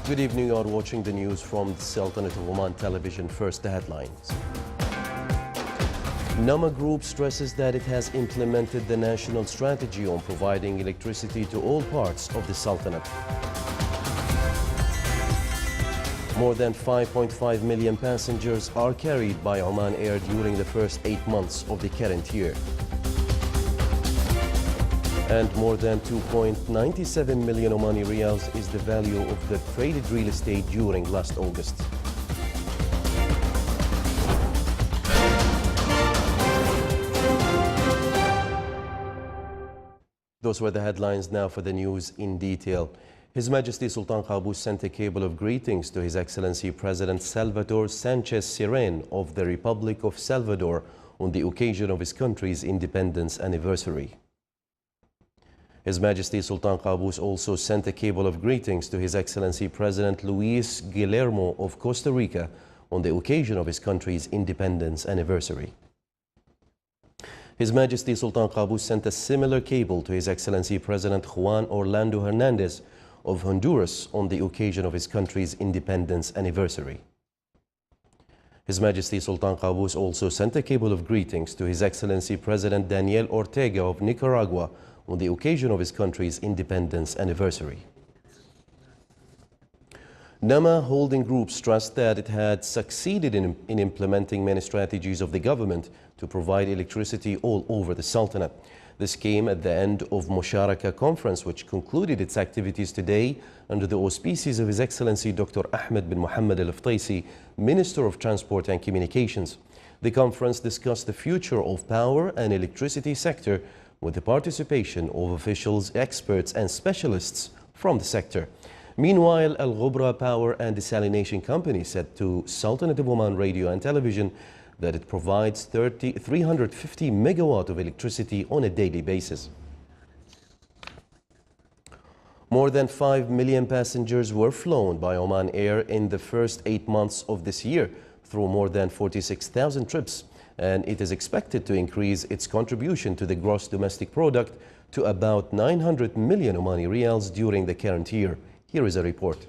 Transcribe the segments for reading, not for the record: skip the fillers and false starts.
Good evening. You are watching the news from the Sultanate of Oman television. First, the headlines. Nama Group stresses that it has implemented the national strategy on providing electricity to all parts of the Sultanate. More than 5.5 million passengers are carried by Oman Air during the first 8 months of the current year. And more than 2.97 million Omani riyals is the value of the traded real estate during last August. Those were the headlines. Now for the news in detail. His Majesty Sultan Qaboos sent a cable of greetings to His Excellency President Salvador Sanchez Cerén of the Republic of Salvador on the occasion of his country's independence anniversary. His Majesty Sultan Qaboos also sent a cable of greetings to His Excellency President Luis Guillermo of Costa Rica on the occasion of his country's independence anniversary. His Majesty Sultan Qaboos sent a similar cable to His Excellency President Juan Orlando Hernandez of Honduras on the occasion of his country's independence anniversary. His Majesty Sultan Qaboos also sent a cable of greetings to His Excellency President Daniel Ortega of Nicaragua on the occasion of his country's independence anniversary. Nama Holding Group stressed that it had succeeded in implementing many strategies of the government to provide electricity all over the Sultanate. This came at the end of Musharaka conference, which concluded its activities today under the auspices of His Excellency Dr. Ahmed bin Mohammed Al-Iftaisi, Minister of Transport and Communications. The conference discussed the future of power and electricity sector with the participation of officials, experts and specialists from the sector. Meanwhile, Al Ghubra Power and Desalination Company said to Sultanate of Oman Radio and Television that it provides 350 megawatt of electricity on a daily basis. More than 5 million passengers were flown by Oman Air in the first 8 months of this year through more than 46,000 trips, and it is expected to increase its contribution to the gross domestic product to about 900 million Omani riyals during the current year. Here is a report.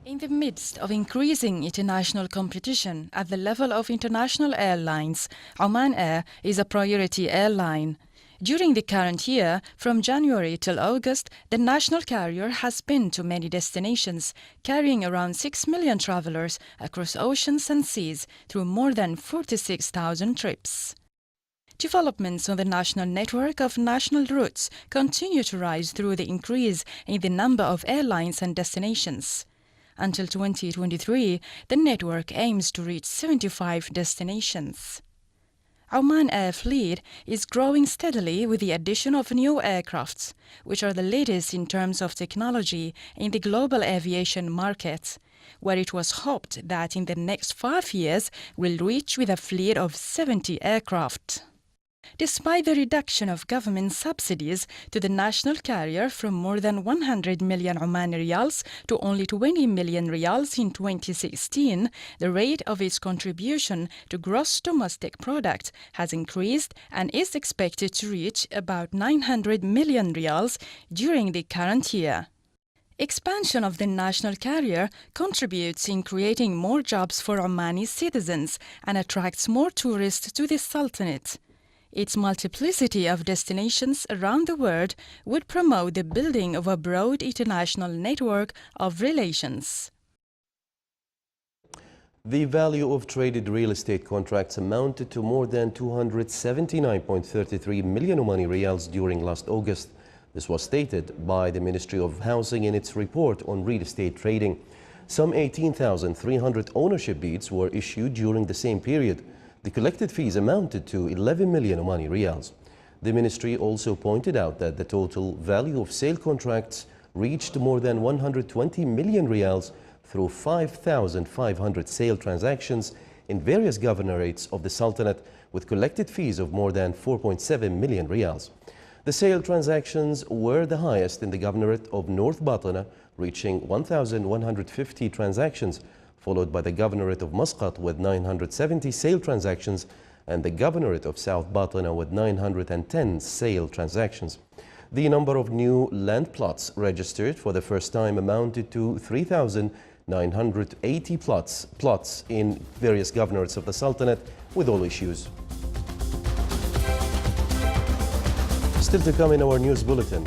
In the midst of increasing international competition at the level of international airlines, Oman Air is a priority airline. During the current year, from January till August, the national carrier has been to many destinations, carrying around 6 million travelers across oceans and seas through more than 46,000 trips. Developments on the national network of national routes continue to rise through the increase in the number of airlines and destinations. Until 2023, the network aims to reach 75 destinations. Oman Air fleet is growing steadily with the addition of new aircrafts, which are the latest in terms of technology in the global aviation market, where it was hoped that in the next 5 years will reach with a fleet of 70 aircraft. Despite the reduction of government subsidies to the national carrier from more than 100 million Omani riyals to only 20 million riyals in 2016, the rate of its contribution to gross domestic product has increased and is expected to reach about 900 million riyals during the current year. Expansion of the national carrier contributes in creating more jobs for Omani citizens and attracts more tourists to the Sultanate. Its multiplicity of destinations around the world would promote the building of a broad international network of relations. The value of traded real estate contracts amounted to more than 279.33 million Omani riyals during last August. This was stated by the Ministry of Housing in its report on real estate trading. Some 18,300 ownership bids were issued during the same period. The collected fees amounted to 11 million Omani riyals. The ministry also pointed out that the total value of sale contracts reached more than 120 million riyals through 5,500 sale transactions in various governorates of the Sultanate, with collected fees of more than 4.7 million riyals. The sale transactions were the highest in the governorate of North Batna, reaching 1,150 transactions, followed by the governorate of Muscat with 970 sale transactions and the governorate of South Batna with 910 sale transactions. The number of new land plots registered for the first time amounted to 3,980 plots in various governorates of the Sultanate with all issues. Still to come in our news bulletin.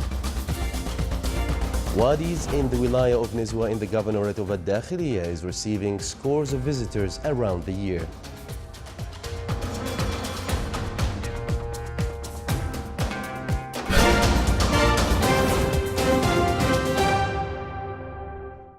Wadis in the Wilaya of Nizwa in the Governorate of Ad-Dakhiliya is receiving scores of visitors around the year.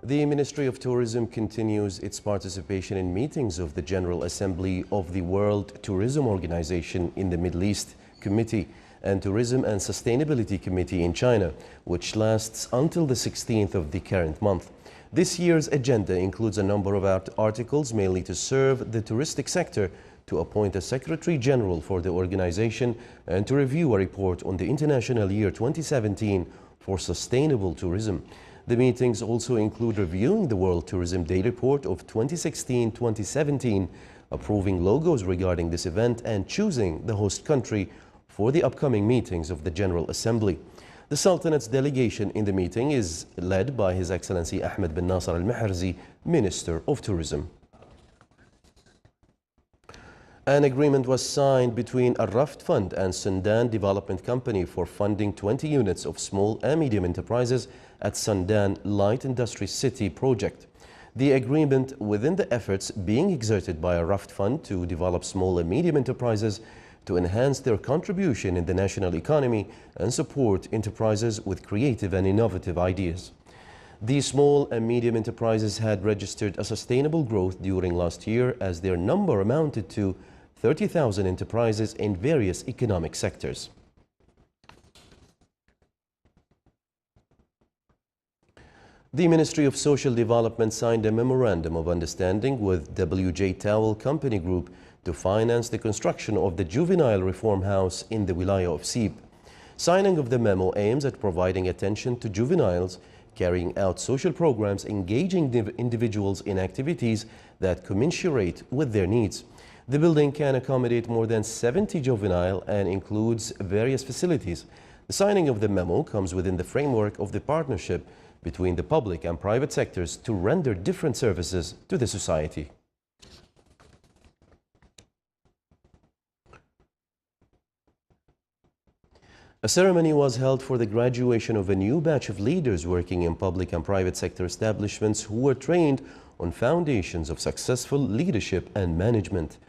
The Ministry of Tourism continues its participation in meetings of the General Assembly of the World Tourism Organization in the Middle East Committee and Tourism and Sustainability Committee in China, which lasts until the 16th of the current month. This year's agenda includes a number of articles mainly to serve the touristic sector, to appoint a Secretary General for the organization, and to review a report on the International Year 2017 for Sustainable Tourism. The meetings also include reviewing the World Tourism Day Report of 2016-2017, approving logos regarding this event, and choosing the host country for the upcoming meetings of the General Assembly. The Sultanate's delegation in the meeting is led by His Excellency Ahmed bin Nasser al-Mahrzi, Minister of Tourism. An agreement was signed between a Raft Fund and Sundan Development Company for funding 20 units of small and medium enterprises at Sundan Light Industry City project. The agreement within the efforts being exerted by a Raft Fund to develop small and medium enterprises to enhance their contribution in the national economy and support enterprises with creative and innovative ideas. These small and medium enterprises had registered a sustainable growth during last year, as their number amounted to 30,000 enterprises in various economic sectors. The Ministry of Social Development signed a memorandum of understanding with W.J. Towell Company Group to finance the construction of the Juvenile Reform House in the Wilaya of Sib. Signing of the memo aims at providing attention to juveniles, carrying out social programs, engaging individuals in activities that commensurate with their needs. The building can accommodate more than 70 juvenile and includes various facilities. The signing of the memo comes within the framework of the partnership between the public and private sectors to render different services to the society. A ceremony was held for the graduation of a new batch of leaders working in public and private sector establishments who were trained on foundations of successful leadership and management.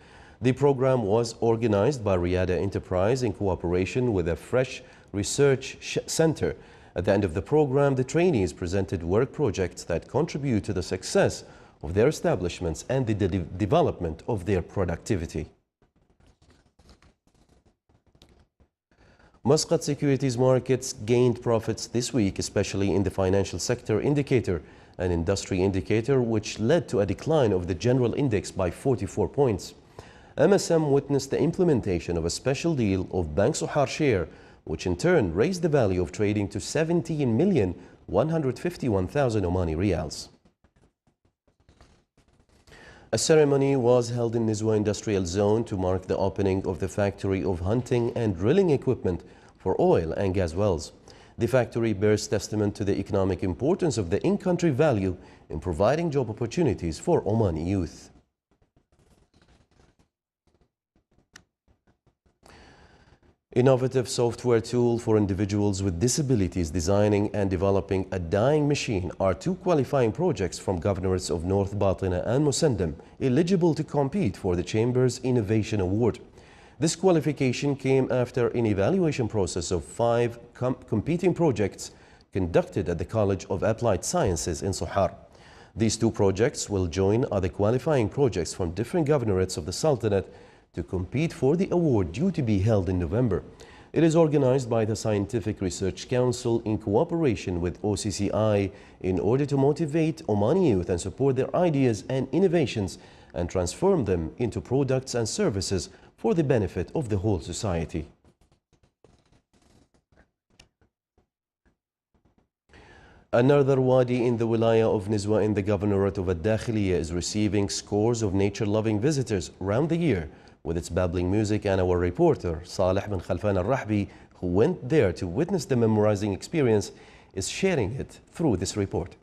The program was organized by Riyada Enterprise in cooperation with a Fresh Research Center. At the end of the program, the trainees presented work projects that contribute to the success of their establishments and the development of their productivity. Muscat securities markets gained profits this week, especially in the financial sector indicator and industry indicator, which led to a decline of the general index by 44 points. MSM witnessed the implementation of a special deal of Bank Sohar share, which in turn raised the value of trading to 17,151,000 Omani Riyals. A ceremony was held in Nizwa Industrial Zone to mark the opening of the factory of hunting and drilling equipment for oil and gas wells. The factory bears testament to the economic importance of the in-country value in providing job opportunities for Omani youth. Innovative software tool for individuals with disabilities designing and developing a dyeing machine are two qualifying projects from governorates of North Batina and Musandam eligible to compete for the Chamber's Innovation Award. This qualification came after an evaluation process of 5 competing projects conducted at the College of Applied Sciences in Sohar. These two projects will join other qualifying projects from different governorates of the Sultanate to compete for the award due to be held in November. It is organized by the Scientific Research Council in cooperation with OCCI in order to motivate Omani youth and support their ideas and innovations and transform them into products and services for the benefit of the whole society. Another wadi in the Wilaya of Nizwa in the Governorate of Ad-Dakhiliya is receiving scores of nature-loving visitors around the year with its babbling music, and our reporter Saleh bin Khalfan al-Rahbi, who went there to witness the memorizing experience, is sharing it through this report.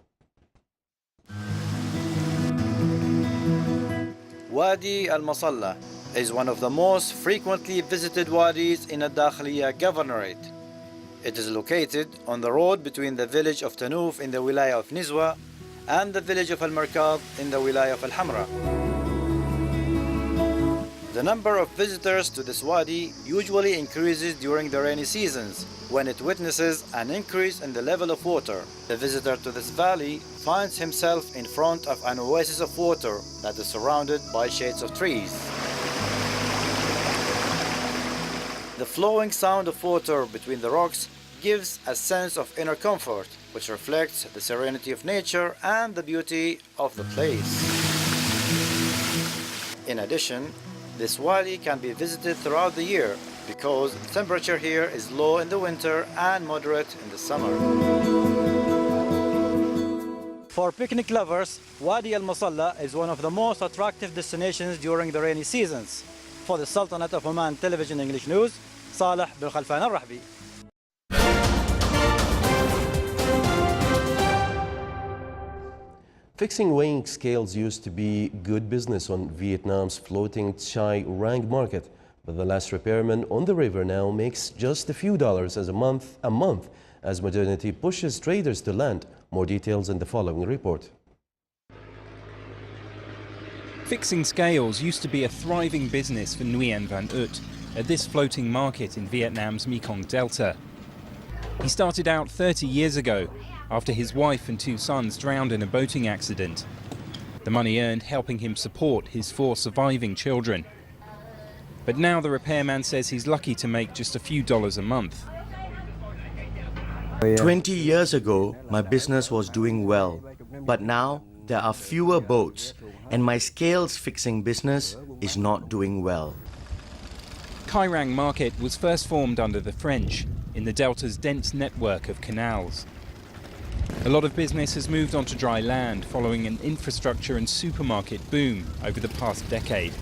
Wadi al-Masalla is one of the most frequently visited wadis in Al-Dakhliya Governorate. It is located on the road between the village of Tanoof in the Wilaya of Nizwa and the village of Al-Markad in the Wilaya of Al-Hamra. The number of visitors to this wadi usually increases during the rainy seasons, when it witnesses an increase in the level of water. The visitor to this valley finds himself in front of an oasis of water that is surrounded by shades of trees. The flowing sound of water between the rocks gives a sense of inner comfort, which reflects the serenity of nature and the beauty of the place. In addition, this wadi can be visited throughout the year because the temperature here is low in the winter and moderate in the summer. For picnic lovers, Wadi al-Masalla is one of the most attractive destinations during the rainy seasons. For the Sultanate of Oman Television English News, Saleh bin Khalfan al-Rahbi. Fixing weighing scales used to be good business on Vietnam's floating Chai Rang market, but the last repairman on the river now makes just a few dollars a month as modernity pushes traders to land. More details in the following report. Fixing scales used to be a thriving business for Nguyen Van Ut at this floating market in Vietnam's Mekong Delta. He started out 30 years ago after his wife and 2 sons drowned in a boating accident. The money earned helping him support his 4 surviving children. But now the repairman says he's lucky to make just a few dollars a month. 20 years ago, my business was doing well, but now there are fewer boats and my scales fixing business is not doing well. Kai Rang Market was first formed under the French in the Delta's dense network of canals. A lot of business has moved onto dry land following an infrastructure and supermarket boom over the past decade.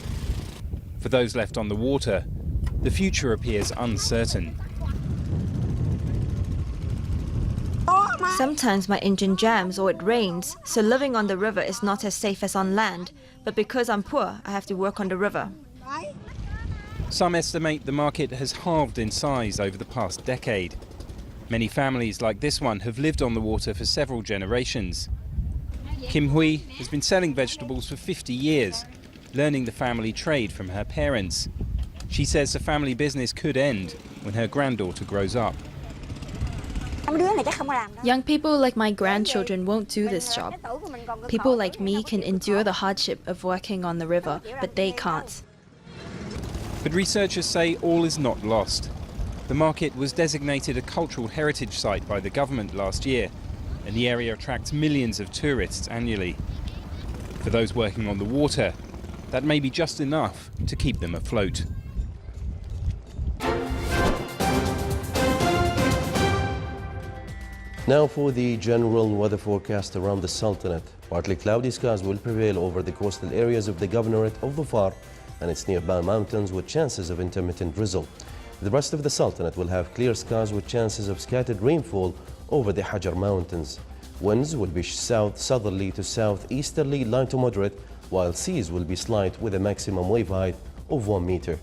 For those left on the water, the future appears uncertain. Sometimes my engine jams or it rains, so living on the river is not as safe as on land. But because I'm poor, I have to work on the river. Some estimate the market has halved in size over the past decade. Many families like this one have lived on the water for several generations. Kim Hui has been selling vegetables for 50 years, learning the family trade from her parents. She says the family business could end when her granddaughter grows up. Young people like my grandchildren won't do this job. People like me can endure the hardship of working on the river, but they can't. But researchers say all is not lost. The market was designated a cultural heritage site by the government last year, and the area attracts millions of tourists annually. For those working on the water, that may be just enough to keep them afloat. Now for the general weather forecast around the Sultanate. Partly cloudy skies will prevail over the coastal areas of the Governorate of Dhofar and its nearby mountains with chances of intermittent drizzle. The rest of the Sultanate will have clear skies with chances of scattered rainfall over the Hajar Mountains. Winds will be south-southerly to southeasterly, light to moderate, while seas will be slight with a maximum wave height of 1 meter.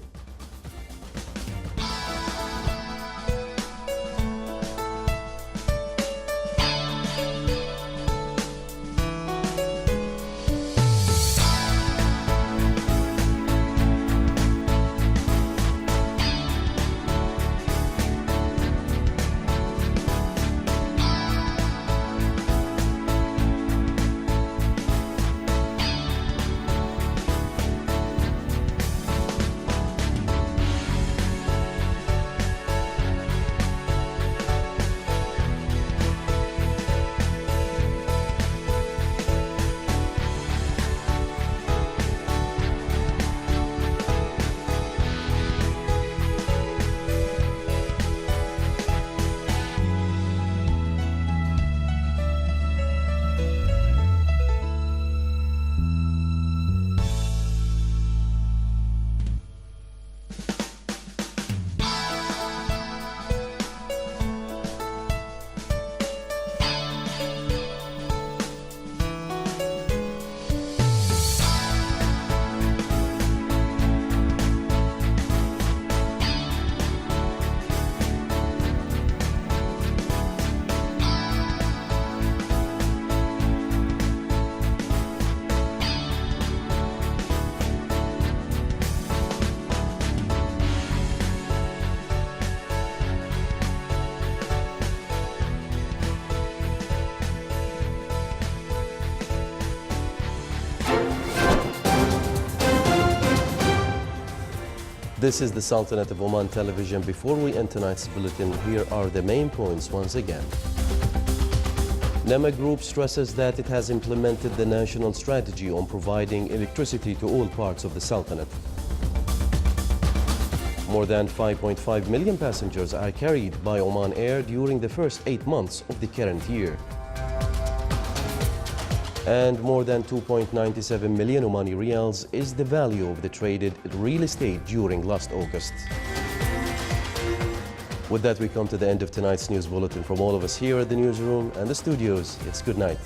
This is the Sultanate of Oman television. Before we end tonight's bulletin, here are the main points once again. NEMA Group stresses that it has implemented the national strategy on providing electricity to all parts of the Sultanate. More than 5.5 million passengers are carried by Oman Air during the first 8 months of the current year. And more than 2.97 million Omani riyals is the value of the traded real estate during last August. With that, we come to the end of tonight's news bulletin. From all of us here at the newsroom and the studios, it's good night.